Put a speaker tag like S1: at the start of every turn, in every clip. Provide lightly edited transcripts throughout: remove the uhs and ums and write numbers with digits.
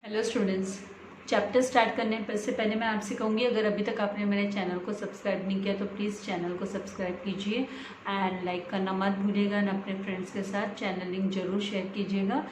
S1: Hello students, chapter start करने से पहले मैं आपसे कहूँगी, अगर अभी तक आपने मेरे चैनल को सब्सक्राइब नहीं किया तो प्लीज़ चैनल को सब्सक्राइब कीजिए एंड लाइक करना मत भूलिएगा एंड अपने फ्रेंड्स के साथ चैनल लिंक ज़रूर शेयर कीजिएगा।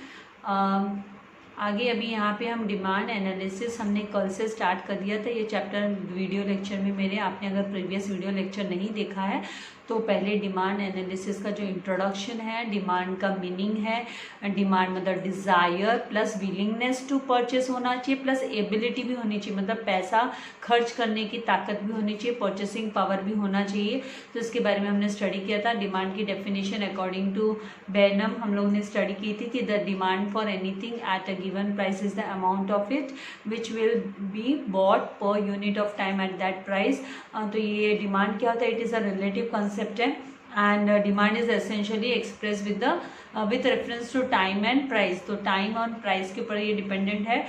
S1: आगे अभी यहाँ पे हम डिमांड एनालिसिस हमने कल से स्टार्ट कर दिया था। ये चैप्टर वीडियो लेक्चर में मेरे, आपने अगर प्रीवियस वीडियो लेक्चर नहीं देखा है तो पहले डिमांड एनालिसिस का जो इंट्रोडक्शन है, डिमांड का मीनिंग है, डिमांड मतलब desire plus willingness to purchase होना चाहिए प्लस एबिलिटी भी होनी चाहिए, मतलब पैसा खर्च करने की ताकत भी होनी चाहिए, परचेसिंग पावर भी होना चाहिए। तो इसके बारे में हमने स्टडी किया था। डिमांड की डेफिनेशन अकॉर्डिंग टू बेनम हम लोग ने स्टडी की थी कि the demand for anything at a given price is the amount of it which will be bought per unit of time at that price. तो ये डिमांड क्या होता है? It is a relative concept है and demand is essentially expressed with reference to time and price। तो time और price के ऊपर ये डिपेंडेंट है।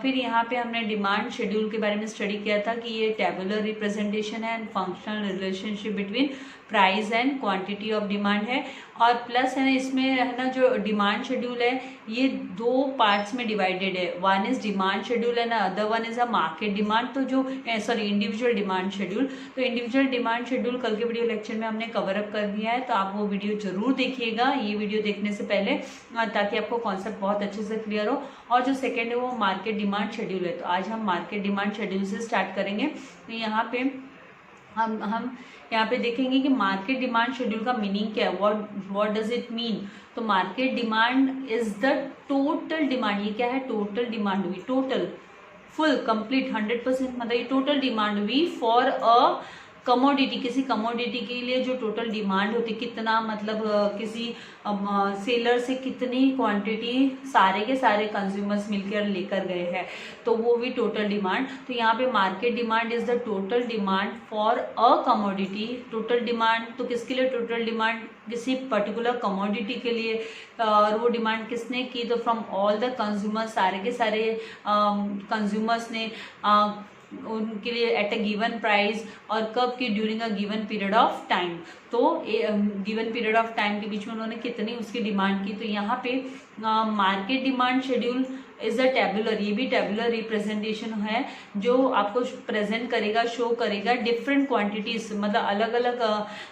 S1: फिर यहाँ पे हमने डिमांड शेड्यूल के बारे में स्टडी किया था कि ये टेबुलर रिप्रेजेंटेशन है and functional relationship between price and quantity of demand है। और प्लस है ना, इसमें है ना जो डिमांड शेड्यूल है ये दो पार्ट्स में डिवाइडेड है। वन इज डिमांड शेड्यूल है ना, other one is a market demand. तो जो इंडिविजुअल डिमांड शेड्यूल, तो इंडिविजुअल डिमांड शेड्यूल कल के वीडियो लेक्चर में हमने कवर अप कर दिया है, तो आप वो वीडियो जरूर देखिएगा ये वीडियो देखने से पहले, ताकि आपको कॉन्सेप्ट बहुत अच्छे से क्लियर हो। और जो सेकेंड है वो मार्केट डिमांड शेड्यूल है। तो आज हम मार्केट डिमांड शेड्यूल से स्टार्ट करेंगे। तो यहाँ पे हम यहाँ पे देखेंगे कि मार्केट डिमांड शेड्यूल का मीनिंग क्या है, व्हाट डज इट मीन। तो market demand is the total demand. ये क्या है? टोटल डिमांड हुई, टोटल फुल कंप्लीट 100%, मतलब ये टोटल डिमांड हुई फॉर अ कमोडिटी। किसी कमोडिटी के लिए जो टोटल डिमांड होती, कितना मतलब किसी सेलर से कितनी क्वांटिटी सारे के सारे कंज्यूमर्स मिलकर लेकर गए हैं, तो वो भी टोटल डिमांड। तो यहाँ पे market demand is the total demand for a commodity. Total demand तो किसके लिए? टोटल डिमांड किसी पर्टिकुलर कमोडिटी के लिए। और वो डिमांड किसने की? तो फ्रॉम ऑल द कंज्यूमर्स, सारे के सारे कंज्यूमर्स ने उनके लिए एट अ गिवन प्राइस। और कब की? During a given period of time. तो गिवन पीरियड ऑफ टाइम के बीच में उन्होंने कितनी उसकी डिमांड की। तो यहाँ पे market demand schedule is a tabular, ये भी टेबुलर रिप्रेजेंटेशन है जो आपको प्रेजेंट करेगा, शो करेगा डिफरेंट क्वांटिटीज, मतलब अलग अलग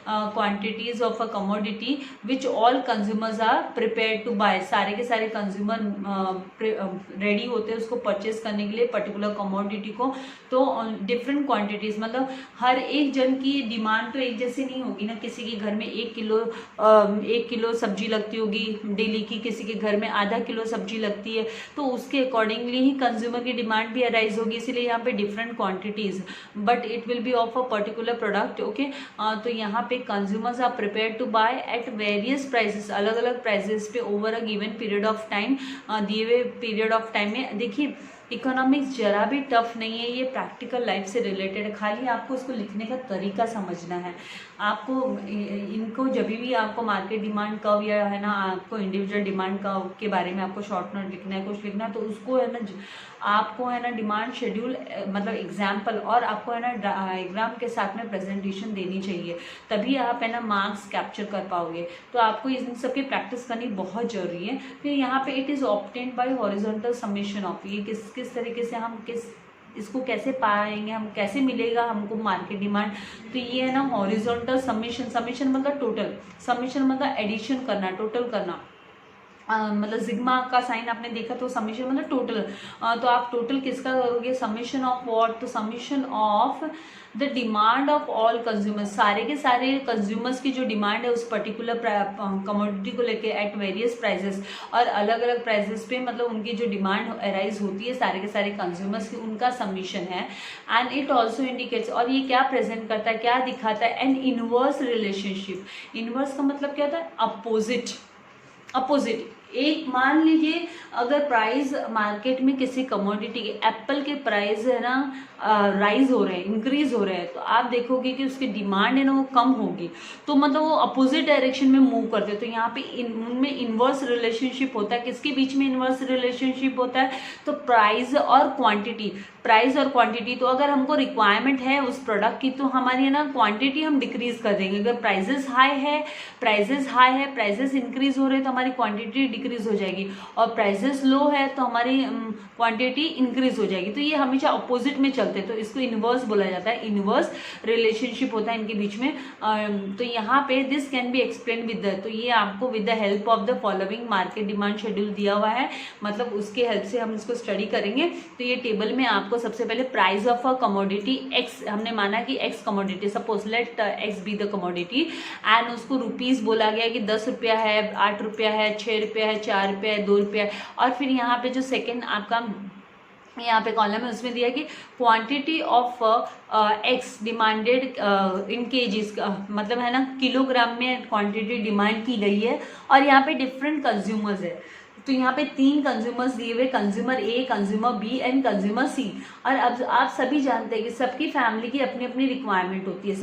S1: quantities of a commodity which all consumers are prepare to buy. सारे के सारे कंज्यूमर रेडी होते हैं उसको परचेज करने के लिए पर्टिकुलर कमोडिटी को। तो डिफरेंट क्वांटिटीज, मतलब हर एक जन की डिमांड तो एक जैसी नहीं होगी ना। किसी के घर में 1 किलो सब्जी लगती होगी डेली की, किसी के घर में आधा किलो सब्जी लगती है, तो उसके अकॉर्डिंगली ही कंज्यूमर की डिमांड भी अराइज होगी। इसीलिए यहाँ पे different quantities but it will be of a particular product. Okay, तो यहाँ पे consumers are prepare to buy at various prices, अलग अलग प्राइसेस पे over a given period of time. दिए हुए पीरियड ऑफ टाइम में देखिए, इकोनॉमिक्स जरा भी टफ नहीं है, ये प्रैक्टिकल लाइफ से रिलेटेड है। खाली आपको इसको लिखने का तरीका समझना है। आपको इनको जब भी आपको मार्केट डिमांड कर्व या है ना आपको इंडिविजुअल डिमांड कर्व के बारे में आपको शॉर्ट नोट लिखना है, कुछ लिखना है, तो उसको है ना आपको है ना डिमांड शेड्यूल मतलब एग्जाम्पल और आपको है ना डायग्राम के साथ में प्रेजेंटेशन देनी चाहिए, तभी आप है ना मार्क्स कैप्चर कर पाओगे। तो आपको इन सब की प्रैक्टिस करनी बहुत जरूरी है। फिर यहाँ पे it is obtained by horizontal summation of, ये किस तरीके से हम इसको कैसे पाएंगे, हम कैसे मिलेगा हमको मार्केट डिमांड। तो ये है ना हॉरिजॉन्टल समेशन। समेशन मतलब टोटल, समेशन मतलब एडिशन करना, टोटल करना। मतलब सिग्मा का साइन आपने देखा, तो समेशन मतलब टोटल। तो आप टोटल किसका करोगे? Summation of what? तो summation of the demand of all consumers, सारे के सारे कंज्यूमर्स की जो डिमांड है उस पर्टिकुलर कमोडिटी को लेके एट वेरियस प्राइसेस, और अलग अलग प्राइसेस पे मतलब उनकी जो डिमांड अराइज होती है सारे के सारे कंज्यूमर्स की, उनका समीशन है। एंड इट ऑल्सो इंडिकेट्स, और ये क्या प्रेजेंट करता है, क्या दिखाता है? N inverse relationship. इनवर्स का मतलब क्या होता है? अपोजिट। अपोजिट। एक मान लीजिए अगर प्राइस मार्केट में किसी कमोडिटी के, एप्पल के प्राइस है ना राइज हो रहे हैं, इंक्रीज हो रहे हैं, तो आप देखोगे कि उसकी डिमांड है ना वो कम होगी, तो मतलब वो अपोजिट डायरेक्शन में मूव करते हैं। तो यहाँ पे उनमें इनवर्स रिलेशनशिप होता है। किसके बीच में इनवर्स रिलेशनशिप होता है? तो प्राइस और क्वांटिटी। प्राइस और क्वांटिटी, तो अगर हमको रिक्वायरमेंट है उस प्रोडक्ट की तो हमारी है ना क्वांटिटी हम डिक्रीज कर देंगे। अगर प्राइजेस हाई है, प्राइजेस इंक्रीज हो रहे हैं तो हमारी क्वांटिटी डिक्रीज हो जाएगी, और प्राइजेस लो है तो हमारी क्वांटिटी इंक्रीज हो जाएगी। तो ये हमेशा अपोजिट में चलते हैं, तो इसको इनवर्स बोला जाता है, इनवर्स रिलेशनशिप होता है इनके बीच में। तो यहाँ पे this can be explain with the, तो ये आपको with the help of the following market demand schedule दिया हुआ है, मतलब उसके हेल्प से हम इसको स्टडी करेंगे। तो ये टेबल में आपको सबसे पहले price of a commodity x, हमने माना कि x commodity, suppose let x be the commodity, and उसको रुपीज बोला गया कि 10 रुपया है, 8 रुपया है, 6 रुपया है, 4 रुपया है, 2 रुपया है। और फिर यहाँ पे जो सेकेंड आपका यहाँ पे कॉलम है उसमें दिया कि quantity of x demanded in KGs, मतलब है ना किलोग्राम में क्वांटिटी डिमांड की गई है, और यहाँ पे डिफरेंट कंज्यूमर्स है। तो यहाँ पे 3 कंज्यूमर्स दिए हुए, consumer A, consumer B and consumer C. और अब आप सभी जानते हैं कि सबकी फैमिली की अपनी अपनी रिक्वायरमेंट होती है,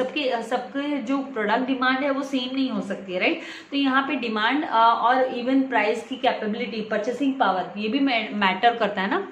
S1: सबके जो प्रोडक्ट डिमांड है वो सेम नहीं हो सकती है, राइट। तो यहाँ पे डिमांड और इवन प्राइस की कैपेबिलिटी, परचेसिंग पावर, ये भी मैटर करता है ना,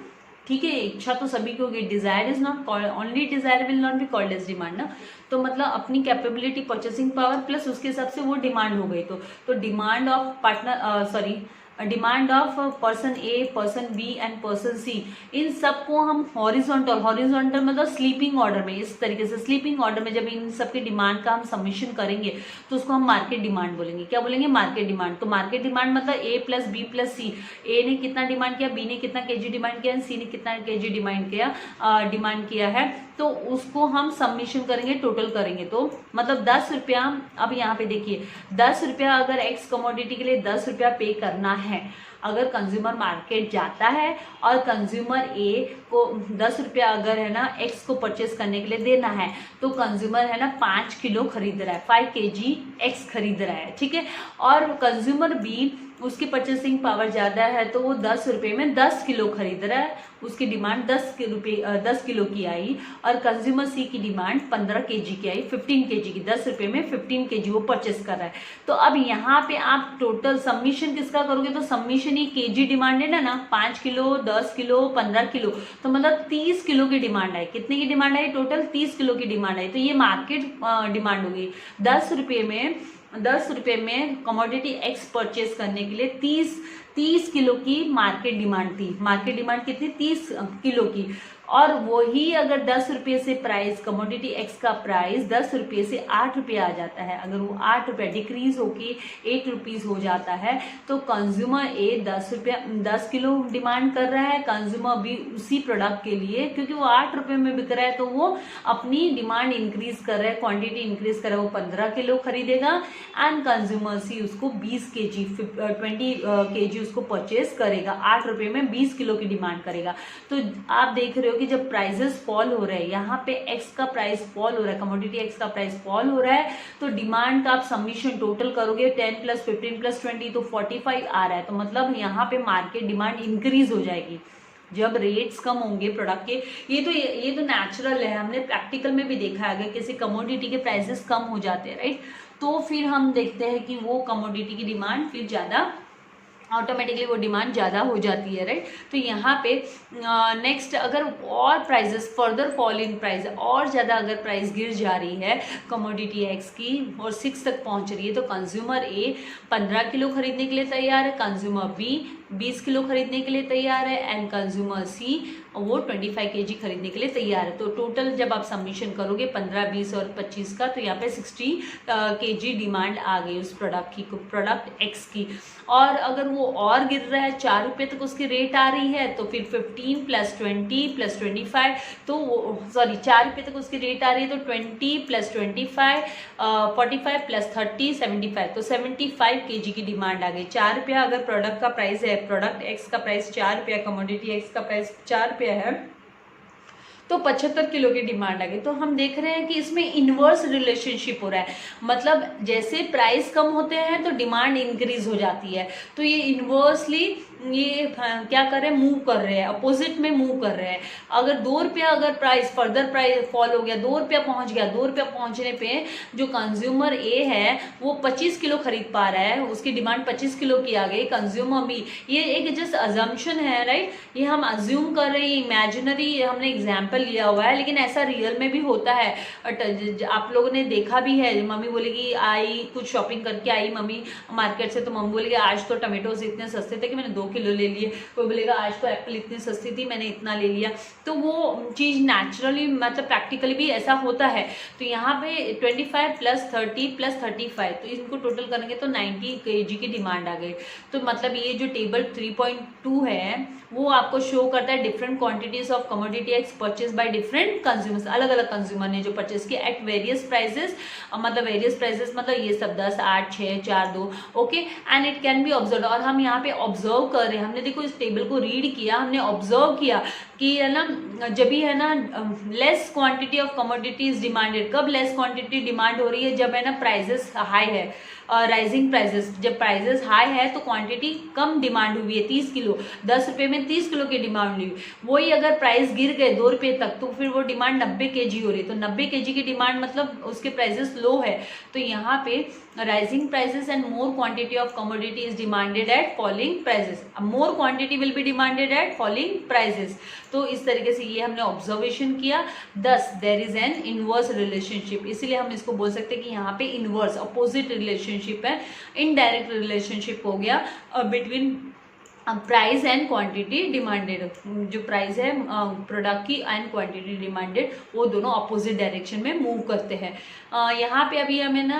S1: ठीक है। इच्छा तो सभी को होगी, desire is not only desire will not be called as demand ना। तो मतलब अपनी कैपेबिलिटी, परचेसिंग पावर प्लस उसके हिसाब से वो डिमांड हो गई। तो demand of partner, demand of person A, person B and person C, इन सबको हम हॉरिजॉन्टल मतलब स्लीपिंग ऑर्डर में, इस तरीके से स्लीपिंग ऑर्डर में जब इन सबके डिमांड का हम सबमिशन करेंगे तो उसको हम मार्केट डिमांड बोलेंगे। क्या बोलेंगे? Market demand. तो मार्केट डिमांड मतलब ए प्लस बी प्लस सी, ए ने कितना डिमांड किया, बी ने कितना केजी डिमांड किया, सी ने कितना केजी डिमांड किया है, तो उसको हम सबमिशन करेंगे, टोटल करेंगे। तो मतलब 10 रुपया, अब यहाँ पे देखिए 10 रुपया अगर एक्स कमोडिटी के लिए 10 रुपया पे करना है, अगर कंज्यूमर मार्केट जाता है और कंज्यूमर ए को 10 रुपया अगर है ना एक्स को परचेस करने के लिए देना है, तो कंज्यूमर है ना 5 किलो खरीद रहा है, 5 kg एक्स खरीद रहा है, ठीक है। और कंज्यूमर बी, उसकी परचेसिंग पावर ज्यादा है तो वो 10 रुपये में 10 किलो खरीद रहा है, उसकी डिमांड 10 किलो की आई। और कंज्यूमर सी की डिमांड 15 kg की आई, 15 kg की, 10 रुपये में 15 kg वो परचेस कर रहा है। तो अब यहाँ पे आप टोटल सबमिशन किसका करोगे, तो सबमिशन ये केजी डिमांड है ना 5 किलो, 10 किलो, 15 किलो, तो मतलब 30 किलो की डिमांड आई। कितने की डिमांड आई? टोटल 30 किलो की डिमांड आई। तो ये मार्केट डिमांड हो गई। 10 रुपये में कमोडिटी एक्स परचेस करने के लिए 30 किलो की मार्केट डिमांड थी। मार्केट डिमांड कितनी? 30 किलो की। और वही अगर 10 रुपये से प्राइस, कमोडिटी एक्स का प्राइस 10 रुपये से 8 रुपये आ जाता है, अगर वो 8 रुपये डिक्रीज होके 8 रुपीज हो जाता है, तो कंज्यूमर ए 10 किलो डिमांड कर रहा है, कंज्यूमर बी उसी प्रोडक्ट के लिए, क्योंकि वो 8 रुपये में बिक रहा है तो वो अपनी डिमांड इंक्रीज कर रहा है, क्वांटिटी इंक्रीज कर रहा है, वो 15 किलो खरीदेगा। एंड कंज्यूमर सी उसको 20 kg उसको परचेस करेगा, 8 रुपये में 20 किलो की डिमांड करेगा। तो आप देख रहे हो कि जब प्राइसेस फॉल हो रहे हैं, यहाँ पे एक्स का प्राइस फॉल हो रहा है, कमोडिटी एक्स का प्राइस फॉल हो रहा है, तो डिमांड का आप सबमिशन टोटल करोगे 10 + 15 + 20 तो 45 आ रहा है। तो मतलब यहाँ पे मार्केट डिमांड इंक्रीज हो जाएगी जब रेट्स कम होंगे प्रोडक्ट के। ये तो नेचुरल है, हमने प्रैक्टिकल में भी देखा है, अगर किसी कमोडिटी के प्राइसेस कम हो जाते हैं, राइट, तो फिर हम देखते हैं कि वो कमोडिटी की डिमांड फिर ज़्यादा, ऑटोमेटिकली वो डिमांड ज़्यादा हो जाती है, राइट। तो यहाँ पे नेक्स्ट, अगर और prices further fall in price, और ज़्यादा अगर प्राइस गिर जा रही है कमोडिटी एक्स की और 6 तक पहुँच रही है, तो कंज्यूमर ए 15 किलो खरीदने के लिए तैयार है, कंज्यूमर बी 20 किलो खरीदने के लिए तैयार है, एंड कंज्यूमर सी वो 25 kg खरीदने के लिए तैयार है। तो टोटल जब आप सबमिशन करोगे 15, 20 और 25 का, तो यहाँ पे 60 kg डिमांड आ गई उस प्रोडक्ट एक्स की। और अगर वो और गिर रहा है, 4 रुपये तक उसकी रेट आ रही है, तो फिर 15 + 20 + 25, तो 4 रुपये तक उसकी रेट आ रही है, तो 20 + 25 45 + 30 75, तो 75 kg की डिमांड आ गई। 4 रुपया अगर प्रोडक्ट का प्राइस है, प्रोडक्ट एक्स का प्राइस 4 रुपया, कमोडिटी एक्स का प्राइस 4 रुपया है, तो 75 किलो की डिमांड आ गई। तो हम देख रहे हैं कि इसमें इनवर्स रिलेशनशिप हो रहा है, मतलब जैसे प्राइस कम होते हैं तो डिमांड इंक्रीज हो जाती है। तो ये इनवर्सली ये क्या कर रहे हैं, मूव कर रहे हैं, अपोजिट में मूव कर रहे हैं। अगर 2 रुपया अगर प्राइस फर्दर प्राइस फॉल हो गया, 2 रुपया पहुंच गया, 2 रुपया पहुंचने पे जो कंज्यूमर ए है वो 25 किलो खरीद पा रहा है, उसकी डिमांड 25 किलो की आ गई, कंज्यूमर बी, ये एक जस्ट अजम्पशन है, राइट, ये हम अज्यूम कर रहे हैं, इमेजिनरी हमने एग्जाम्पल लिया हुआ है, लेकिन ऐसा रियल में भी होता है। आप लोगों ने देखा भी है, मम्मी बोलेगी आई कुछ शॉपिंग करके आई मम्मी मार्केट से, तो मम्मी बोलेगी आज तो टमाटोज इतने सस्ते थे कि मैंने 2 किलो ले लिए, कोई बोलेगा आज तो एप्पल इतनी सस्ती थी मैंने इतना ले लिया। तो वो चीज़ नेचुरली मतलब प्रैक्टिकली भी ऐसा होता है। तो यहाँ पे 25 + 30 + 35, तो इनको टोटल करेंगे तो 90 kg की डिमांड आ गई। तो मतलब ये जो टेबल 3.2 है वो आपको शो करता है different quantities of commodity x purchase by different consumers, अलग अलग कंज्यूमर ने जो परचेज किया एट वेरियस प्राइसेस, मतलब वेरियस प्राइसेस मतलब ये सब 10, 8, 6, 4, 2, okay, and it can be observe. और हम यहाँ पे ऑब्जर्व कर रहे हैं, हमने देखो इस टेबल को रीड किया, हमने ऑब्जर्व किया कि है ना जब भी है ना less quantity of commodities demanded, कब लेस क्वांटिटी डिमांड हो रही है, जब है ना प्राइजेस हाई है, राइजिंग प्राइजेस, जब प्राइजेस हाई है तो क्वांटिटी कम डिमांड हुई है, 30 किलो, 10 रुपये में 30 किलो की डिमांड हुई, वही अगर प्राइस गिर गए 2 रुपये तक तो फिर वो डिमांड 90 kg हो रही है, तो 90 kg की डिमांड मतलब उसके प्राइसेस लो है। तो यहाँ पे rising prices and more quantity of commodity is demanded at falling prices, more quantity will be demanded at falling prices. तो इस तरीके से ये हमने ऑब्जर्वेशन किया। 10 there is an inverse relationship, इसीलिए हम इसको बोल सकते हैं कि यहाँ पे इनवर्स अपोजिट रिलेशनशिप है, इनडायरेक्ट रिलेशनशिप हो गया between price and quantity demanded, जो प्राइस है प्रोडक्ट की एंड क्वांटिटी डिमांडेड वो दोनों अपोजिट डायरेक्शन में मूव करते हैं। यहाँ पे अभी हमें ना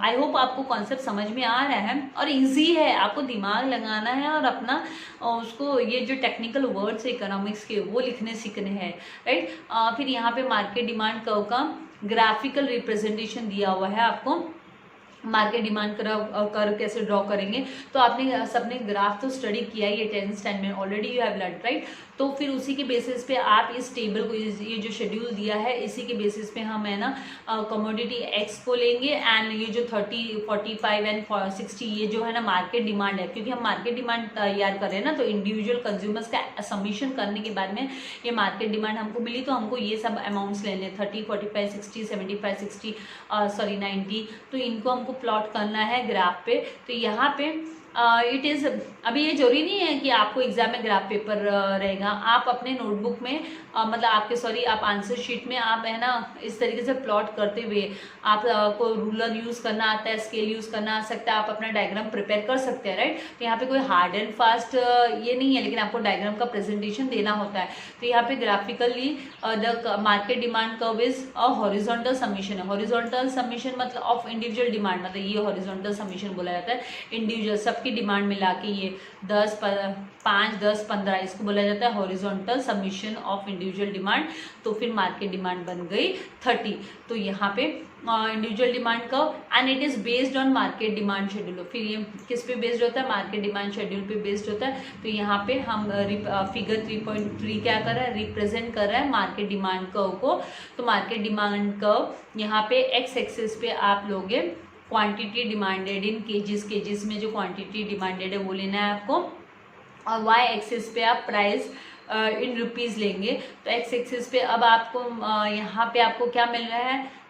S1: आई होप आपको कॉन्सेप्ट समझ में आ रहा है और इजी है, आपको दिमाग लगाना है और अपना उसको ये जो टेक्निकल वर्ड्स इकोनॉमिक्स के वो लिखने सीखने हैं, राइट। फिर यहाँ पे मार्केट डिमांड कर्व का ग्राफिकल रिप्रेजेंटेशन दिया हुआ है आपको, मार्केट डिमांड कर्व कैसे ड्रॉ करेंगे। तो आपने सबने ग्राफ तो स्टडी किया ही है 10th स्टैंडर्ड में, already you have learn, right. तो फिर उसी के बेसिस पे आप इस टेबल को, ये जो शेड्यूल दिया है इसी के बेसिस पे हम है ना कमोडिटी एक्स को लेंगे एंड ये जो 30, 45 एंड 60 ये जो है ना मार्केट डिमांड है, क्योंकि हम मार्केट डिमांड तैयार कर रहे हैं ना, तो इंडिविजुअल कंज्यूमर्स का सबमिशन करने के बाद में ये मार्केट डिमांड हमको मिली, तो हमको ये सब अमाउंट्स लेने 30, 45, 60, 75, 60 सॉरी 90, तो इनको हमको प्लॉट करना है ग्राफ पे। तो यहाँ पे इट इज़, अभी ये जरूरी नहीं है कि आपको एग्जाम में ग्राफ पेपर रहेगा, आप अपने नोटबुक में मतलब आपके आप आंसर शीट में आप है ना इस तरीके से प्लॉट करते हुए आप को रूलर यूज़ करना आता है, स्केल यूज़ करना आ सकता है, आप अपना डायग्राम प्रिपेयर कर सकते हैं, राइट। तो यहाँ पे कोई हार्ड एंड फास्ट ये नहीं है, लेकिन आपको डायग्राम का प्रेजेंटेशन देना होता है। तो यहाँ पे graphically the market demand curve is a horizontal summation है, हॉरिजॉन्टल समीशन मतलब ऑफ इंडिविजुअल डिमांड, मतलब ये हॉरिजॉन्टल समीशन बोला जाता है, इंडिविजुअल सबकी डिमांड मिला के ये 10, 5, 10, 15 इसको बोला जाता है horizontal summation of individual demand. तो फिर मार्केट डिमांड बन गई 30। तो यहाँ पे individual demand curve and it is based on market demand schedule. फिर ये किस पे बेस्ड होता है, मार्केट डिमांड शेड्यूल पे बेस्ड होता है। तो यहाँ पे हम फिगर 3.3 क्या कर रहा है, रिप्रेजेंट कर रहा है मार्केट डिमांड कर्व को। तो मार्केट डिमांड कर्व यहाँ पे एक्स एक्सिस पे आप लोगे क्वांटिटी डिमांडेड इन केजीज में जो क्वांटिटी डिमांडेड है वो लेना है आपको, और वाई एक्सिस पे आप प्राइस इन रुपीज़ लेंगे। तो एक्स एक्सिस पे अब आपको यहाँ पे आपको क्या मिल रहा है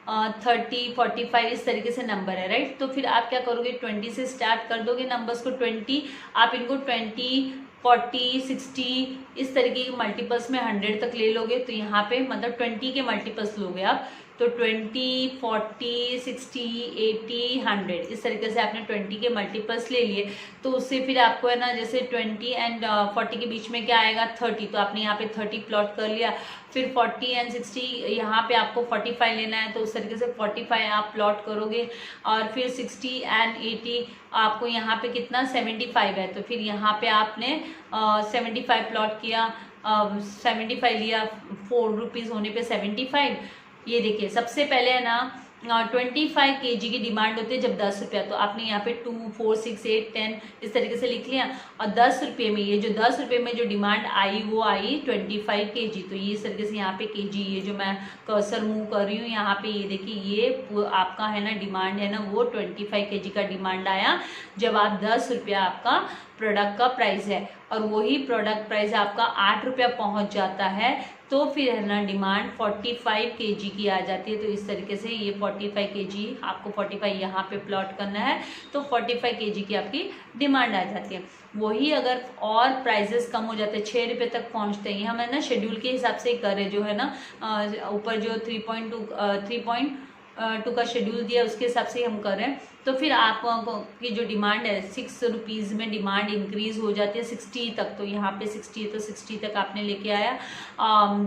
S1: 30, 45 इस तरीके से नंबर है, राइट। तो फिर आप क्या करोगे 20 से स्टार्ट कर दोगे नंबर्स को, 20 आप इनको 20, 40, 60 इस तरीके के मल्टीपल्स में 100 तक ले लोगे। तो यहाँ पे मतलब 20 के मल्टीपल्स लोगे आप, तो 20, 40, 60, 80, 100 इस तरीके से आपने 20 के मल्टीपल्स ले लिए। तो उससे फिर आपको है ना जैसे 20 एंड 40 के बीच में क्या आएगा 30, तो आपने यहाँ पे 30 प्लॉट कर लिया। फिर 40 एंड 60 यहाँ पे आपको 45 लेना है, तो उस तरीके से 45 आप प्लॉट करोगे। और फिर 60 एंड 80 आपको यहाँ पे कितना 75 है, तो फिर यहाँ पे आपने 75 प्लॉट किया, 75 लिया, 4 रुपीज़ होने पे 75। ये देखिए सबसे पहले है ना 25 kg की डिमांड होती है जब 10 रुपया, तो आपने यहाँ पे 2, 4, 6, 8, 10 इस तरीके से लिख लिया। और 10 रुपये में ये जो 10 रुपये में जो डिमांड आई वो आई 25 kg। तो ये इस तरीके से यहाँ पे kg, ये जो मैं कर्सर मूव कर रही हूँ यहाँ पे ये देखिए ये आपका है ना डिमांड है ना वो 25 kg का डिमांड आया जब आप 10 रुपया आपका प्रोडक्ट का प्राइस है और वही प्रोडक्ट प्राइस आपका 8 रुपया पहुँच जाता है, तो फिर है ना डिमांड 45 kg की आ जाती है। तो इस तरीके से ये 45 kg आपको 45 यहाँ पे प्लॉट करना है, तो 45 kg की आपकी डिमांड आ जाती है। वही अगर और प्राइजेस कम हो जाते हैं, 6 रुपये तक पहुँचते हैं, हम है ना शेड्यूल के हिसाब से ही कर रहे, जो है ना ऊपर जो 3.2 का शेड्यूल दिया उसके हिसाब से हम कर रहे हैं। तो फिर आपको की जो डिमांड है 6 रुपीज़ में डिमांड इंक्रीज़ हो जाती है 60 तक। तो यहाँ पे 60 तो 60 तक आपने लेके आया।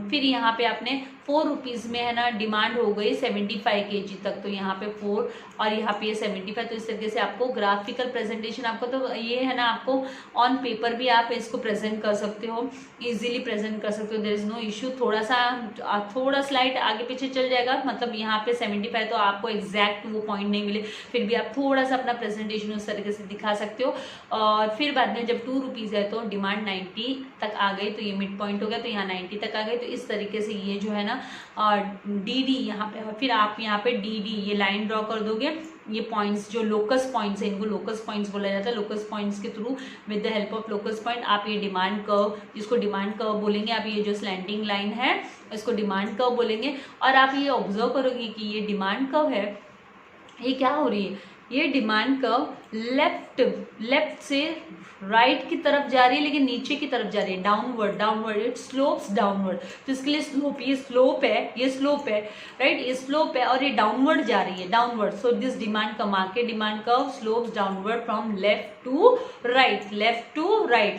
S1: फिर यहाँ पे आपने 4 रुपीज़ में है ना डिमांड हो गई 75 kg तक। तो यहाँ पे 4 और यहाँ पे 75। तो इस तरीके से आपको ग्राफिकल प्रेजेंटेशन आपको, तो ये है ना आपको ऑन पेपर भी आप इसको प्रेजेंट कर सकते हो, ईजिली प्रेजेंट कर सकते हो, देयर इज़ नो इशू। थोड़ा स्लाइड आगे पीछे चल जाएगा, मतलब यहाँ पे 75 तो आपको एग्जैक्ट वो पॉइंट नहीं मिले, फिर भी आप थोड़ा सा अपना प्रेजेंटेशन उस तरीके से दिखा सकते हो। और फिर बाद में जब 2 रुपीज़ है तो डिमांड 90 तक आ गई, तो ये मिड पॉइंट हो गया, तो यहाँ 90 तक आ गई। तो इस तरीके से ये जो है ना डी यहाँ पे, फिर आप यहाँ पे डी ये लाइन ड्रॉ कर दोगे। ये पॉइंट्स जो लोकस पॉइंट्स है, इनको लोकस पॉइंट्स बोला जाता है। लोकस पॉइंट्स के through with the help of locus point आप ये डिमांड कर्व, जिसको डिमांड कर्व बोलेंगे, आप ये जो स्लैंटिंग लाइन है इसको डिमांड कर्व बोलेंगे। और आप ये ऑब्जर्व करोगे कि ये डिमांड कर्व है, ये क्या हो रही है, ये डिमांड कर्व लेफ्ट से राइट की तरफ जा रही है, लेकिन नीचे की तरफ जा रही है, डाउनवर्ड, इट स्लोप्स डाउनवर्ड। तो इसके लिए ये स्लोप है राइट, ये स्लोप है और ये डाउनवर्ड जा रही है, डाउनवर्ड। सो दिस डिमांड का market demand curve slopes downward from left to right,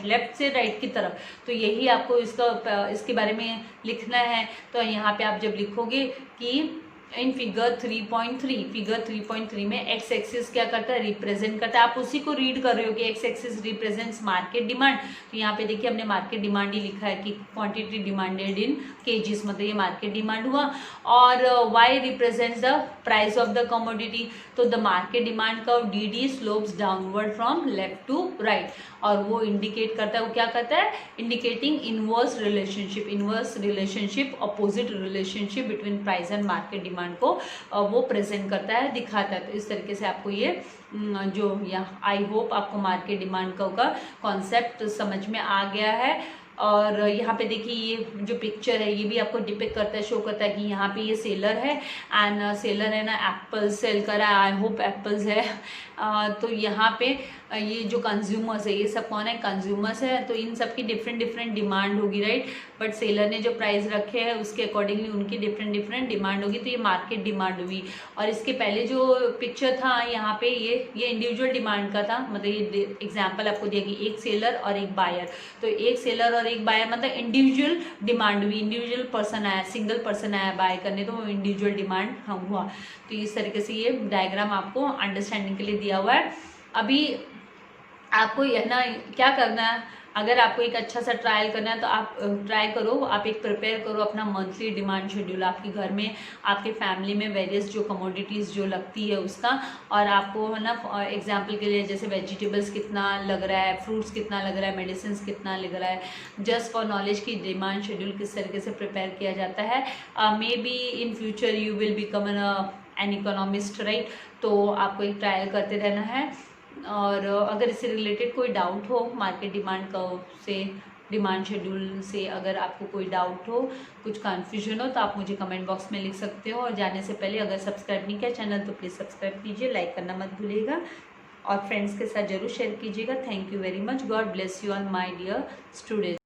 S1: left से राइट की तरफ। तो यही आपको इसके बारे में लिखना है। तो यहाँ पे आप जब लिखोगे कि इन फिगर 3.3 में एक्स एक्सिस क्या करता है, रिप्रेजेंट करता है। आप उसी को रीड कर रहे हो कि x axis represents market demand. तो यहाँ पे देखिए हमने मार्केट डिमांड ही लिखा है कि क्वांटिटी डिमांडेड इन केजीज, मतलब ये मार्केट डिमांड हुआ। और Y represents the price of the commodity. तो the market demand curve D slopes downward from left to right, और वो इंडिकेट करता है, वो क्या करता है, indicating inverse relationship opposite relationship between price and market demand को वो प्रेजेंट करता है, दिखाता है। तो इस तरीके से आपको ये जो यहाँ आई होप आपको मार्केट डिमांड का कॉन्सेप्ट समझ में आ गया है। और यहाँ पे देखिए ये जो पिक्चर है ये भी आपको डिपिक्ट करता है, शो करता है कि यहाँ पे ये सेलर है एंड सेलर है ना एप्पल्स सेल कर रहा है, आई होप एप्पल्स है। तो यहाँ पे ये जो कंज्यूमर्स है, ये सब कौन है, कंज्यूमर्स है। तो इन सब की डिफरेंट डिमांड होगी राइट, बट सेलर ने जो प्राइस रखे हैं उसके अकॉर्डिंगली उनकी डिफरेंट डिमांड होगी। तो ये मार्केट डिमांड हुई। और इसके पहले जो पिक्चर था यहाँ पे ये इंडिविजुअल डिमांड का था, मतलब ये एग्जाम्पल आपको दिया कि एक सेलर और एक बायर। तो एक सेलर और एक बायर मतलब इंडिविजुअल डिमांड हुई, इंडिविजुअल पर्सन आया, सिंगल पर्सन आया बाय करने, तो वो इंडिविजुअल डिमांड हुआ। तो इस तरीके से ये डायग्राम आपको अंडरस्टैंडिंग के लिए दिया हुआ है। अभी आपको यह ना क्या करना है, अगर आपको एक अच्छा सा ट्रायल करना है तो आप ट्राई करो, आप एक प्रिपेयर करो अपना मंथली डिमांड शेड्यूल आपके घर में, आपके फैमिली में वेरियस जो कमोडिटीज़ जो लगती है उसका। और आपको है ना एग्जांपल के लिए जैसे वेजिटेबल्स कितना लग रहा है, फ्रूट्स कितना लग रहा है, मेडिसिन कितना लग रहा है, जस्ट फॉर नॉलेज की डिमांड शेड्यूल किस तरीके से प्रिपेयर किया जाता है। May be in future you will become an economist right. तो आपको एक ट्रायल करते रहना है। और अगर इससे रिलेटेड कोई डाउट हो मार्केट डिमांड कर्व से, डिमांड शेड्यूल से अगर आपको कोई डाउट हो, कुछ कन्फ्यूजन हो, तो आप मुझे कमेंट बॉक्स में लिख सकते हो। और जाने से पहले अगर सब्सक्राइब नहीं किया चैनल तो प्लीज़ सब्सक्राइब कीजिए, लाइक करना मत भूलिएगा और फ्रेंड्स के साथ ज़रूर शेयर कीजिएगा। Thank you very much. God bless you all my dear students.